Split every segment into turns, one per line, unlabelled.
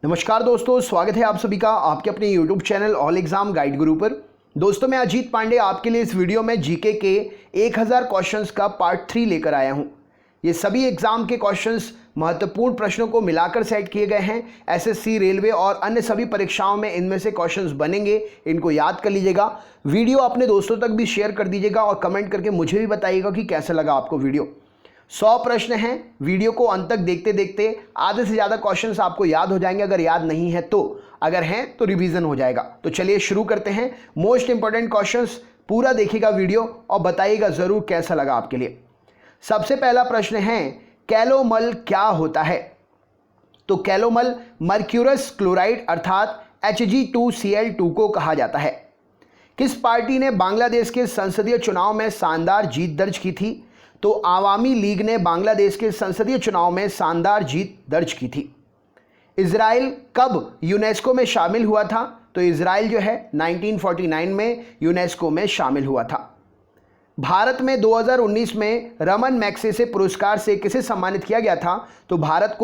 नमस्कार दोस्तों, स्वागत है आप सभी का आपके अपने YouTube channel all exam guide गुरु पर। दोस्तों, मैं अजीत पांडे आपके लिए इस वीडियो में जीके के 1000 क्वेश्चंस का पार्ट 3 लेकर आया हूं। ये सभी एग्जाम के क्वेश्चंस महत्वपूर्ण प्रश्नों को मिलाकर सेट किए गए हैं। एसएससी, रेलवे और अन्य सभी परीक्षाओं में इनमें से क्वेश्चंस बनेंगे, इनको याद कर लीजिएगा। वीडियो अपने दोस्तों तक भी शेयर कर दीजिएगा और कमेंट करके मुझे भी बताइएगा कि कैसा लगा आपको वीडियो। 100 प्रश्न हैं। वीडियो को अंत तक देखते देखते आधे से ज़्यादा क्वेश्चंस आपको याद हो जाएंगे, अगर याद नहीं है तो। अगर हैं तो रिवीजन हो जाएगा। तो चलिए शुरू करते हैं। मोस्ट इंपॉर्टेंट क्वेश्चंस, पूरा देखिएगा वीडियो और बताइएगा ज़रूर कैसा लगा आपके लिए। सबसे पहला प्रश्न है, कैलोमल क्या होता है? तो कैलोमल मर्क्यूरस क्लोराइड अर्थात Hg2Cl2 को कहा जाता है। किस पार्टी ने बांग्लादेश के संसदीय चुनाव में शानदार जीत दर्ज की थी? तो आवामी लीग ने बांग्लादेश के संसदीय चुनाव में शानदार जीत दर्ज की थी। इजराइल कब यूनेस्को में शामिल हुआ था? तो इजराइल जो है 1949 में यूनेस्को में शामिल हुआ था। भारत में 2019 में रमन मैग्सेसे पुरस्कार से किसे सम्मानित किया गया था? तो भारत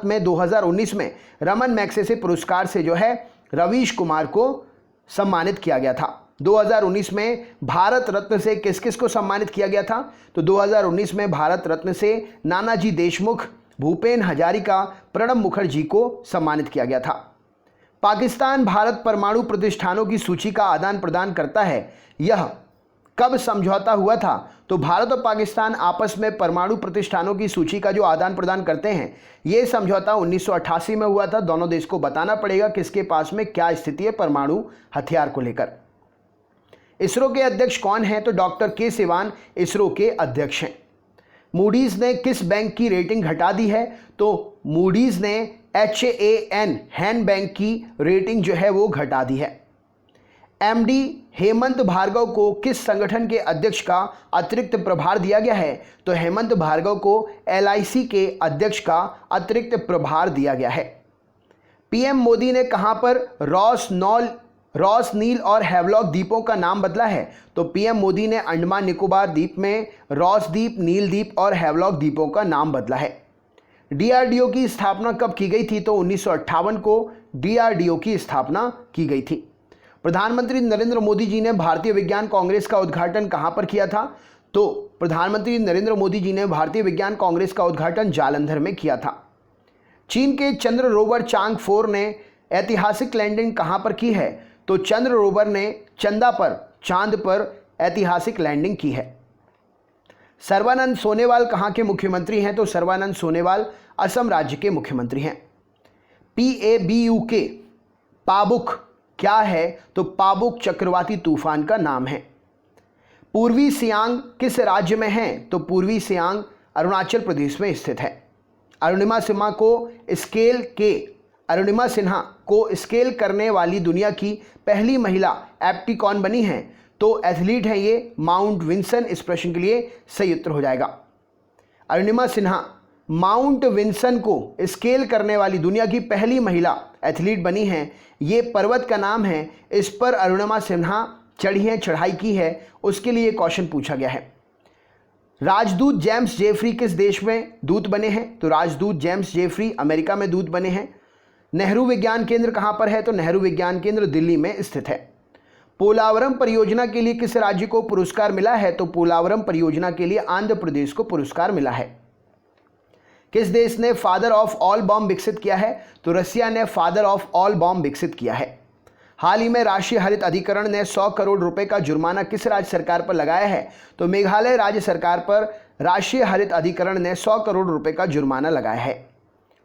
में 2019 में रमन मैग्सेसे पुरस्कार से जो है रवीश कुमार को सम्मानित किया गया था। 2019 में भारत रत्न से किस किस को सम्मानित किया गया था? तो 2019 में भारत रत्न से नानाजी देशमुख, भूपेन हजारिका, प्रणब मुखर्जी को सम्मानित किया गया था। पाकिस्तान भारत परमाणु प्रतिष्ठानों की सूची का आदान प्रदान करता है, यह कब समझौता हुआ था? तो भारत और पाकिस्तान आपस में परमाणु प्रतिष्ठानों की सूची का जो आदान प्रदान करते हैं, यह समझौता 1988 में हुआ था। दोनों देश को बताना पड़ेगा किसके पास में क्या स्थिति है परमाणु हथियार को लेकर। इसरो के अध्यक्ष कौन हैं? तो डॉक्टर के सिवान इसरो के अध्यक्ष हैं। मूडीज ने किस बैंक की रेटिंग घटा दी है? तो मूडीज ने HAN बैंक की रेटिंग जो है वो घटा दी है। MD हेमंत भार्गव को किस संगठन के अध्यक्ष का अतिरिक्त प्रभार दिया गया है? तो हेमंत भार्गव को LIC के अध्यक्ष का अतिरिक्त प्रभार दिया गया है। PM मोदी ने कहां पर रॉस, नील और हैवलॉक द्वीपों का नाम बदला है? तो PM मोदी ने अंडमान निकोबार द्वीप में रॉस द्वीप, नील द्वीप और हैवलॉक द्वीपों का नाम बदला है। DRDO की स्थापना कब की गई थी? तो 1958 को DRDO की स्थापना की गई थी। प्रधानमंत्री नरेंद्र मोदी जी ने भारतीय विज्ञान कांग्रेस का उद्घाटन कहां पर किया था? तो प्रधानमंत्री नरेंद्र मोदी जी ने भारतीय विज्ञान कांग्रेस का उद्घाटन जालंधर में किया था। चीन के चंद्र रोवर चांग 4 ने ऐतिहासिक लैंडिंग कहां पर की है? तो चंद्र रोवर ने चांद पर ऐतिहासिक लैंडिंग की है। सर्बानंद सोनोवाल कहां के मुख्यमंत्री हैं? तो सर्बानंद सोनोवाल असम राज्य के मुख्यमंत्री हैं। PABUK पाबुक क्या है? तो पाबुक चक्रवाती तूफान का नाम है। पूर्वी सियांग किस राज्य में है? तो पूर्वी सियांग अरुणाचल प्रदेश में स्थित है। अरुणिमा सिन्हा को स्केल करने वाली दुनिया की पहली महिला एप्टी कौन बनी है? तो एथलीट है ये माउंट विंसन। इस प्रश्न के लिए सही उत्तर हो जाएगा अरुणिमा सिन्हा। माउंट विंसन को स्केल करने वाली दुनिया की पहली महिला एथलीट बनी है। ये पर्वत का नाम है, इस पर अरुणिमा सिन्हा चढ़ाई की है, उसके लिए क्वेश्चन पूछा गया है। राजदूत जेम्स जेफरी किस देश में दूत बने हैं? तो राजदूत जेम्स जेफरी अमेरिका में दूत बने हैं। नेहरू विज्ञान केंद्र कहां पर है? तो नेहरू विज्ञान केंद्र दिल्ली में स्थित है। पोलावरम परियोजना के लिए किस राज्य को पुरस्कार मिला है? तो पोलावरम परियोजना के लिए आंध्र प्रदेश को पुरस्कार मिला है। किस देश ने फादर ऑफ ऑल बॉम्ब विकसित किया है? तो रसिया ने फादर ऑफ ऑल बॉम्ब विकसित किया है। हाल ही में राष्ट्रीय हरित अधिकरण ने 100 करोड़ रुपए का जुर्माना किस राज्य सरकार पर लगाया है? तो मेघालय राज्य सरकार पर राष्ट्रीय हरित अधिकरण ने 100 करोड़ रुपए का जुर्माना लगाया है।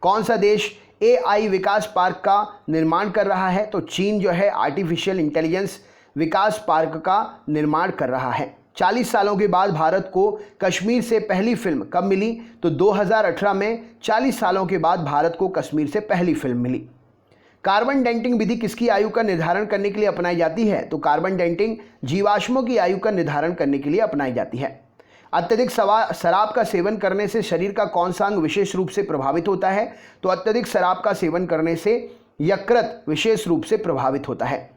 कौन सा देश AI विकास पार्क का निर्माण कर रहा है? तो चीन जो है आर्टिफिशियल इंटेलिजेंस विकास पार्क का निर्माण कर रहा है। 40 सालों के बाद भारत को कश्मीर से पहली फिल्म कब मिली? तो 2018 में 40 सालों के बाद भारत को कश्मीर से पहली फिल्म मिली। कार्बन डेटिंग विधि किसकी आयु का निर्धारण करने के लिए अपनाई जाती है? तो कार्बन डेटिंग जीवाश्मों की आयु का निर्धारण करने के लिए अपनाई जाती है। अत्यधिक शराब का सेवन करने से शरीर का कौन सा अंग विशेष रूप से प्रभावित होता है? तो अत्यधिक शराब का सेवन करने से यकृत विशेष रूप से प्रभावित होता है।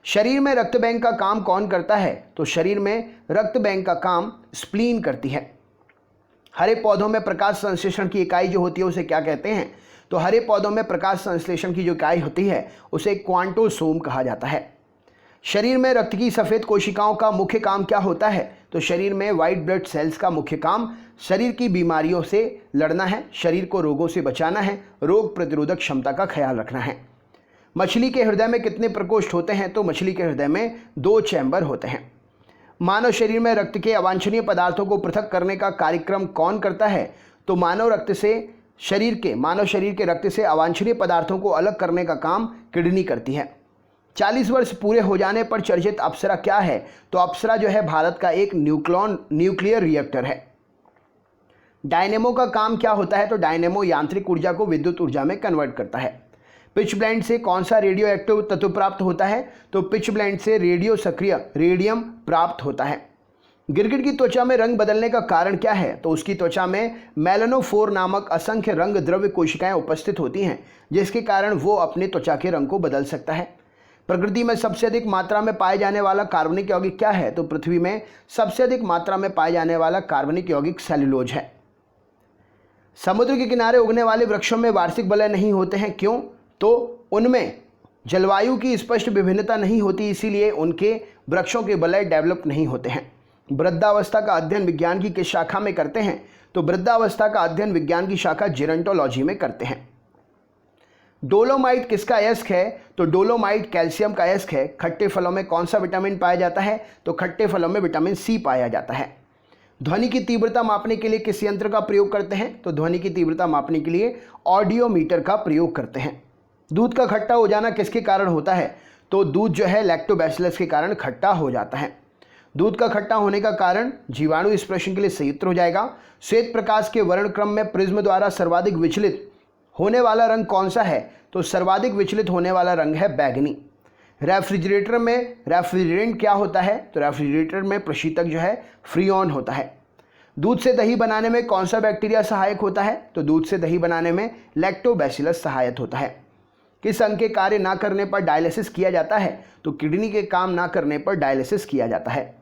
शरीर में रक्त बैंक का काम कौन करता है? तो शरीर में रक्त बैंक का काम स्प्लीन करती है। हरे पौधों में प्रकाश संश्लेषण की इकाई जो होती है उसे क्या कहते हैं? तो हरे पौधों में प्रकाश संश्लेषण की जो इकाई होती है उसे क्वांटोसोम कहा जाता है। शरीर में रक्त की सफ़ेद कोशिकाओं का मुख्य काम क्या होता है? तो शरीर में वाइट ब्लड सेल्स का मुख्य काम शरीर की बीमारियों से लड़ना है, शरीर को रोगों से बचाना है, रोग प्रतिरोधक क्षमता का ख्याल रखना है। मछली के हृदय में कितने प्रकोष्ठ होते हैं? तो मछली के हृदय में 2 चैम्बर होते हैं। मानव शरीर में रक्त के अवांछनीय पदार्थों को पृथक करने का कार्यक्रम कौन करता है? तो मानव शरीर के रक्त से अवांछनीय पदार्थों को अलग करने का काम किडनी करती है। 40 वर्ष पूरे हो जाने पर चर्चित अप्सरा क्या है? तो अप्सरा जो है भारत का एक न्यूक्लियर रिएक्टर है। डायनेमो का काम क्या होता है? तो डायनेमो यांत्रिक ऊर्जा को विद्युत ऊर्जा में कन्वर्ट करता है। पिच ब्लेंड से कौन सा रेडियो एक्टिव तत्व प्राप्त होता है? तो पिच ब्लेंड से रेडियो सक्रिय रेडियम प्राप्त होता है। गिरगिट की त्वचा में रंग बदलने का कारण क्या है? तो उसकी त्वचा में मेलानोफोर नामक असंख्य रंग द्रव्य कोशिकाएं उपस्थित होती हैं, जिसके कारण वो अपने त्वचा के रंग को बदल सकता है। प्रकृति में सबसे अधिक मात्रा में पाए जाने वाला कार्बनिक यौगिक क्या है? तो पृथ्वी में सबसे अधिक मात्रा में पाए जाने वाला कार्बनिक यौगिक सेल्यूलोज है। समुद्र के किनारे उगने वाले वृक्षों में वार्षिक वलय नहीं होते हैं, क्यों? तो उनमें जलवायु की स्पष्ट विभिन्नता नहीं होती, इसीलिए उनके वृक्षों के वलय डेवलप नहीं होते हैं। वृद्धावस्था का अध्ययन विज्ञान की किस शाखा में करते हैं? तो वृद्धावस्था का अध्ययन विज्ञान की शाखा जेरोंटोलॉजी में करते हैं। डोलोमाइट किसका अयस्क है? तो डोलोमाइट कैल्शियम का अयस्क है। खट्टे फलों में कौन सा विटामिन पाया जाता है? तो खट्टे फलों में विटामिन सी पाया जाता है। ध्वनि की तीव्रता मापने के लिए किस यंत्र का प्रयोग करते हैं? तो ध्वनि की तीव्रता मापने के लिए ऑडियोमीटर का प्रयोग करते हैं। दूध का खट्टा हो जाना किसके कारण होता है? तो दूध जो है लैक्टोबैसिलस के कारण खट्टा हो जाता है। दूध का खट्टा होने का कारण जीवाणु स्प्रेशन के लिए संयुक्त हो जाएगा। श्वेत प्रकाश के वर्णक्रम में प्रिज्म द्वारा सर्वाधिक विचलित होने वाला रंग कौन सा है? तो सर्वाधिक विचलित होने वाला रंग है बैगनी। रेफ्रिजरेटर में रेफ्रिजरेंट क्या होता है? तो रेफ्रिजरेटर में प्रशीतक जो है फ्रीऑन होता है। दूध से दही बनाने में कौन सा बैक्टीरिया सहायक होता है? तो दूध से दही बनाने में लैक्टोबैसिलस सहायक होता है। किस अंग के कार्य ना करने पर डायलिसिस किया जाता है? तो किडनी के काम ना करने पर डायलिसिस किया जाता है।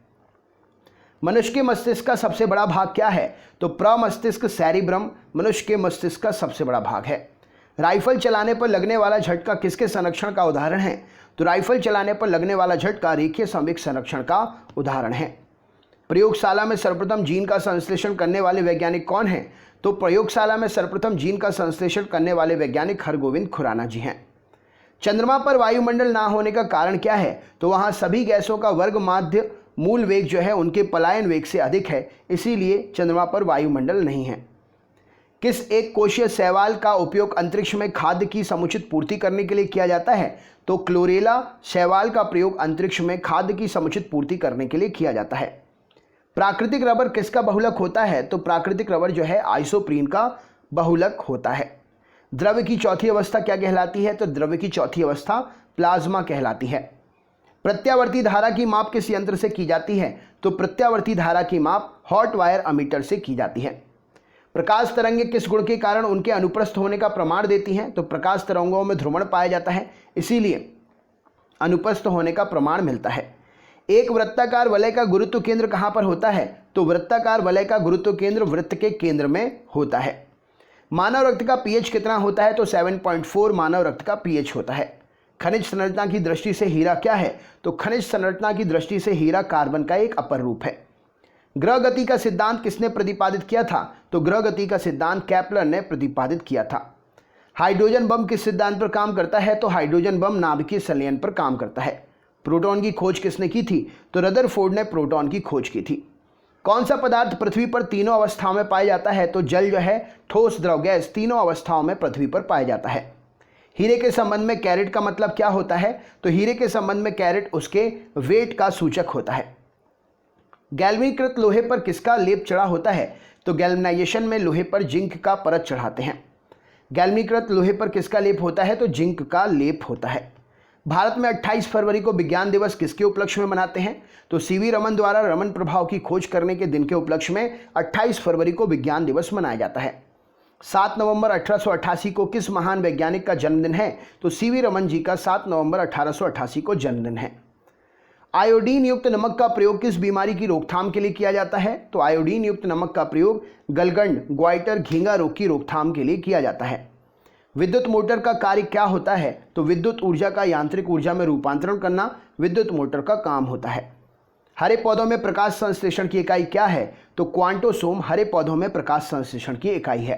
मनुष्य के मस्तिष्क का सबसे बड़ा भाग क्या है? तो प्रमस्तिष्क सेरिब्रम मनुष्य के मस्तिष्क का सबसे बड़ा भाग है। राइफल चलाने पर लगने वाला झटका किसके संरक्षण का उदाहरण है? तो राइफल चलाने पर लगने वाला झटका रेखीय संवेग संरक्षण का उदाहरण है। प्रयोगशाला में सर्वप्रथम जीन का संश्लेषण करने वाले वैज्ञानिक कौन हैं? तो प्रयोगशाला में सर्वप्रथम जीन का संश्लेषण करने वाले वैज्ञानिक हरगोविंद खुराना जी हैं। चंद्रमा पर वायुमंडल ना होने का कारण क्या है? तो वहाँ सभी गैसों का वर्ग माध्य मूल वेग जो है उनके पलायन वेग से अधिक है, इसीलिए चंद्रमा पर वायुमंडल नहीं है। किस एक कोशीय शैवाल का उपयोग अंतरिक्ष में खाद्य की समुचित पूर्ति करने के लिए किया जाता है? तो क्लोरेला शैवाल का प्रयोग अंतरिक्ष में खाद्य की समुचित पूर्ति करने के लिए किया जाता है। प्राकृतिक रबर किसका बहुलक होता है? तो प्राकृतिक रबर जो है आइसोप्रीन का बहुलक होता है। द्रव्य की चौथी अवस्था क्या कहलाती है? तो द्रव्य की चौथी अवस्था प्लाज्मा कहलाती है। प्रत्यावर्ती धारा की माप किस यंत्र से की जाती है? तो प्रत्यावर्ती धारा की माप हॉट वायर अमीटर से की जाती है। प्रकाश तरंगें किस गुण के कारण उनके अनुप्रस्थ होने का प्रमाण देती हैं? तो प्रकाश तरंगों में ध्रुवण पाया जाता है, इसीलिए अनुप्रस्थ होने का प्रमाण मिलता है। एक वृत्ताकार वलय का गुरुत्व केंद्र कहाँ पर होता है? तो वृत्ताकार वलय का गुरुत्व केंद्र वृत्त के केंद्र में होता है। मानव रक्त का पीएच कितना होता है? तो 7.4 मानव रक्त का पीएच होता है। खनिज संरचना की दृष्टि से हीरा क्या है? तो खनिज संरचना की दृष्टि से हीरा कार्बन का एक अपर रूप है। ग्रह गति का सिद्धांत किसने प्रतिपादित किया था? तो ग्रह गति का सिद्धांत केपलर ने प्रतिपादित किया था। हाइड्रोजन बम किस सिद्धांत पर काम करता है? तो हाइड्रोजन बम नाभिकीय संलयन पर काम करता है। प्रोटॉन की खोज किसने की थी? तो रदरफोर्ड ने प्रोटॉन की खोज की थी। कौन सा पदार्थ पृथ्वी पर तीनों अवस्थाओं में पाया जाता है? तो जल जो है, ठोस, द्रव, गैस तीनों अवस्थाओं में पृथ्वी पर पाया जाता है। हीरे के संबंध में कैरेट का मतलब क्या होता है? तो हीरे के संबंध में कैरेट उसके वेट का सूचक होता है। गैल्वेनीकृत लोहे पर किसका लेप चढ़ा होता है? तो गैल्वेनाइजेशन में लोहे पर जिंक का परत चढ़ाते हैं। गैल्वेनीकृत लोहे पर किसका लेप होता है? तो जिंक का लेप होता है। भारत में 28 फरवरी को विज्ञान दिवस किसके उपलक्ष्य में मनाते हैं? तो सीवी रमन द्वारा रमन प्रभाव की खोज करने के दिन के उपलक्ष्य में 28 फरवरी को विज्ञान दिवस मनाया जाता है। 7 नवंबर 1888 को किस महान वैज्ञानिक का जन्मदिन है? तो सीवी रमन जी का 7 नवंबर 1888 को जन्मदिन है। आयोडीन युक्त नमक का प्रयोग किस बीमारी की रोकथाम के लिए किया जाता है? तो आयोडीन युक्त नमक का प्रयोग गलगंड, ग्वाइटर, घींगा रोग की रोकथाम के लिए किया जाता है। विद्युत मोटर का कार्य क्या होता है? तो विद्युत ऊर्जा का यांत्रिक ऊर्जा में रूपांतरण करना विद्युत मोटर का काम होता है। हरे पौधों में प्रकाश संश्लेषण की इकाई क्या है? तो क्वांटोसोम हरे पौधों में प्रकाश संश्लेषण की इकाई है।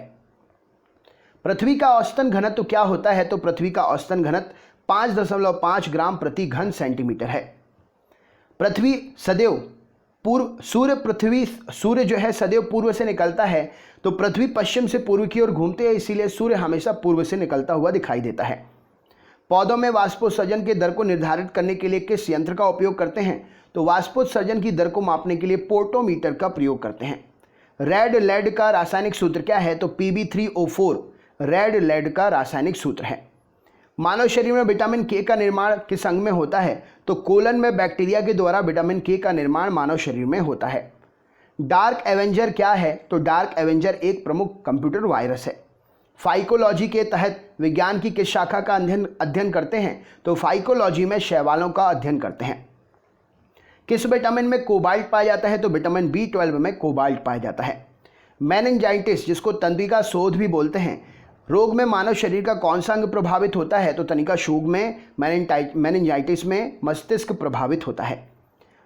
पृथ्वी का औसतन घनत्व क्या होता है? तो पृथ्वी का औसतन घनत्व 5.5 ग्राम प्रति घन सेंटीमीटर है। पृथ्वी सदैव सूर्य जो है सदैव पूर्व से निकलता है, तो पृथ्वी पश्चिम से पूर्व की ओर घूमते हैं, इसीलिए सूर्य हमेशा पूर्व से निकलता हुआ दिखाई देता है। पौधों में वाष्पोत्सर्जन के दर को निर्धारित करने के लिए किस यंत्र का उपयोग करते हैं? तो वाष्पोत्सर्जन की दर को मापने के लिए पोर्टोमीटर का प्रयोग करते हैं। रेड लेड का रासायनिक सूत्र क्या है? तो Pb3O4 रेड लेड का रासायनिक सूत्र है। मानव शरीर में विटामिन के का निर्माण किस अंग में होता है? तो कोलन में बैक्टीरिया के द्वारा विटामिन के का निर्माण मानव शरीर में होता है। डार्क एवेंजर क्या है? तो डार्क एवेंजर एक प्रमुख कंप्यूटर वायरस है। फाइकोलॉजी के तहत विज्ञान की किस शाखा का अध्ययन करते हैं? तो फाइकोलॉजी में शैवालों का अध्ययन करते हैं। किस विटामिन में कोबाल्ट पाया जाता है? तो विटामिन B12 में कोबाल्ट पाया जाता है। मेनिंजाइटिस, जिसको तंत्रिका शोथ भी बोलते हैं, रोग में मानव शरीर का कौन सा अंग प्रभावित होता है? तो तनिका शोथ में, मेनिंजाइटिस में मस्तिष्क प्रभावित होता है।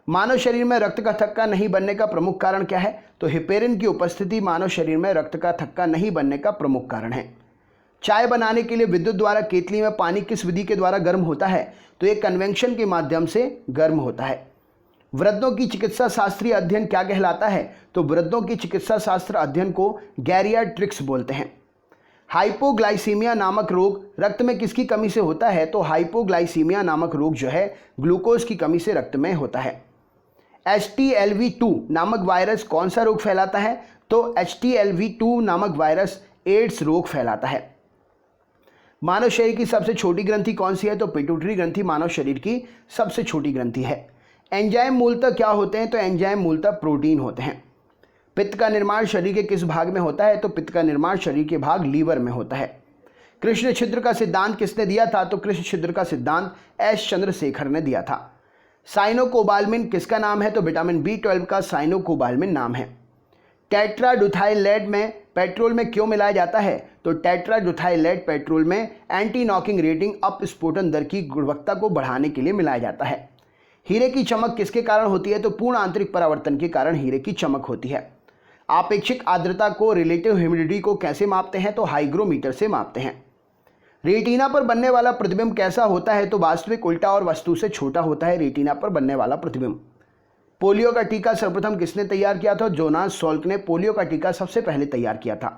मानव शरीर में रक्त का थक्का नहीं बनने का प्रमुख कारण क्या है? तो हेपेरिन की उपस्थिति मानव शरीर में रक्त का थक्का नहीं बनने का प्रमुख कारण है। चाय बनाने के लिए विद्युत द्वारा केतली में पानी किस विधि के द्वारा गर्म होता है? तो एक कन्वेक्शन के माध्यम से गर्म होता है। वृद्धों की चिकित्सा शास्त्रीय अध्ययन क्या कहलाता है? तो वृद्धों की चिकित्सा शास्त्र अध्ययन को गैरियाट्रिक्स बोलते हैं। हाइपोग्लाइसीमिया नामक रोग रक्त में किसकी कमी से होता है? तो हाइपोग्लाइसीमिया नामक रोग जो है ग्लूकोज की कमी से रक्त में होता है। HTLV2 नामक वायरस कौन सा रोग फैलाता है? तो HTLV2 नामक वायरस एड्स रोग फैलाता है। मानव शरीर की सबसे छोटी ग्रंथि कौन सी है? तो पिट्यूटरी ग्रंथि मानव शरीर की सबसे छोटी ग्रंथि है। एंजाइम मूलतः क्या होते हैं? तो एंजाइम मूलतः प्रोटीन होते हैं। पित्त का निर्माण शरीर के किस भाग में होता है? तो पित्त का निर्माण शरीर के भाग लीवर में होता है। कृष्ण छिद्र का सिद्धांत किसने दिया था? तो कृष्ण छिद्र का सिद्धांत S चंद्रशेखर ने दिया था। साइनोकोबाल्मिन किसका नाम है? तो विटामिन B12 का साइनोकोबाल्मिन नाम है। टेट्राडुथाइलेट में पेट्रोल में क्यों मिलाया जाता है? तो टेट्राडुथाइलेट पेट्रोल में एंटी नॉकिंग रेटिंग अपस्फोटन दर की गुणवत्ता को बढ़ाने के लिए मिलाया जाता है। हीरे की चमक किसके कारण होती है? तो पूर्ण आंतरिक परावर्तन के कारण हीरे की चमक होती है। आपेक्षिक आर्द्रता को, रिलेटिव ह्यूमिडिटी को कैसे मापते हैं? तो हाइग्रोमीटर से मापते हैं। रेटिना पर बनने वाला प्रतिबिंब कैसा होता है? तो वास्तविक, उल्टा और वस्तु से छोटा होता है रेटिना पर बनने वाला प्रतिबिंब। पोलियो का टीका सर्वप्रथम किसने तैयार किया था? जोनास सॉल्क ने पोलियो का टीका सबसे पहले तैयार किया था।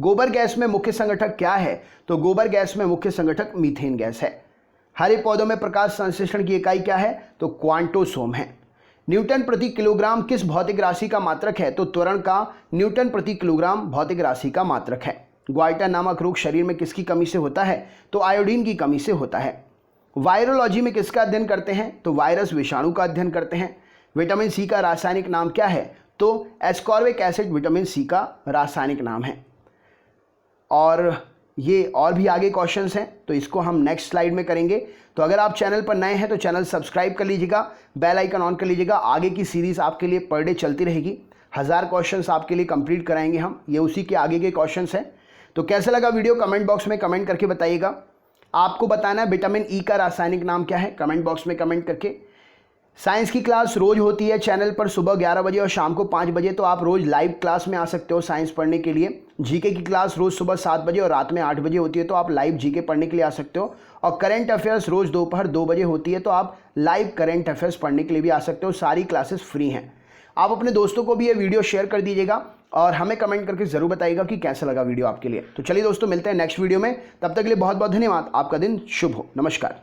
गोबर गैस में मुख्य संगठक क्या है? तो गोबर गैस में मुख्य संगठक मीथेन गैस है। हरे पौधों में प्रकाश संश्लेषण की इकाई क्या है? तो क्वांटोसोम है। न्यूटन प्रति किलोग्राम किस भौतिक राशि का मात्रक है? तो त्वरण का न्यूटन प्रति किलोग्राम भौतिक राशि का मात्रक है। ग्वाइटर नामक रोग शरीर में किसकी कमी से होता है? तो आयोडीन की कमी से होता है। वायरोलॉजी में किसका अध्ययन करते हैं? तो वायरस विषाणु का अध्ययन करते हैं। विटामिन सी का रासायनिक नाम क्या है? तो एस्कॉर्बिक एसिड विटामिन सी का रासायनिक नाम है। और ये और भी आगे क्वेश्चंस हैं, तो इसको हम नेक्स्ट स्लाइड में करेंगे। तो अगर आप चैनल पर नए हैं तो चैनल सब्सक्राइब कर लीजिएगा, बेल आइकन ऑन कर लीजिएगा। आगे की सीरीज़ आपके लिए पर डे चलती रहेगी। 1000 क्वेश्चंस आपके लिए कंप्लीट कराएंगे हम, ये उसी के आगे के क्वेश्चंस हैं। तो कैसा लगा वीडियो कमेंट बॉक्स में कमेंट करके बताइएगा। आपको बताना है विटामिन ई का रासायनिक नाम क्या है, कमेंट बॉक्स में कमेंट करके। साइंस की क्लास रोज़ होती है चैनल पर सुबह 11 बजे और शाम को 5 बजे, तो आप रोज़ लाइव क्लास में आ सकते हो साइंस पढ़ने के लिए। जीके की क्लास रोज़ सुबह 7 बजे और रात में 8 बजे होती है, तो आप लाइव जीके पढ़ने के लिए आ सकते हो। और करंट अफेयर्स रोज़ दोपहर 2 बजे होती है, तो आप लाइव करंट अफेयर्स पढ़ने के लिए भी आ सकते हो। सारी क्लासेस फ्री हैं। आप अपने दोस्तों को भी ये वीडियो शेयर कर दीजिएगा और हमें कमेंट करके ज़रूर बताइएगा कि कैसा लगा वीडियो आपके लिए। तो चलिए दोस्तों, मिलते हैं नेक्स्ट वीडियो में। तब तक के लिए बहुत बहुत धन्यवाद। आपका दिन शुभ हो। नमस्कार।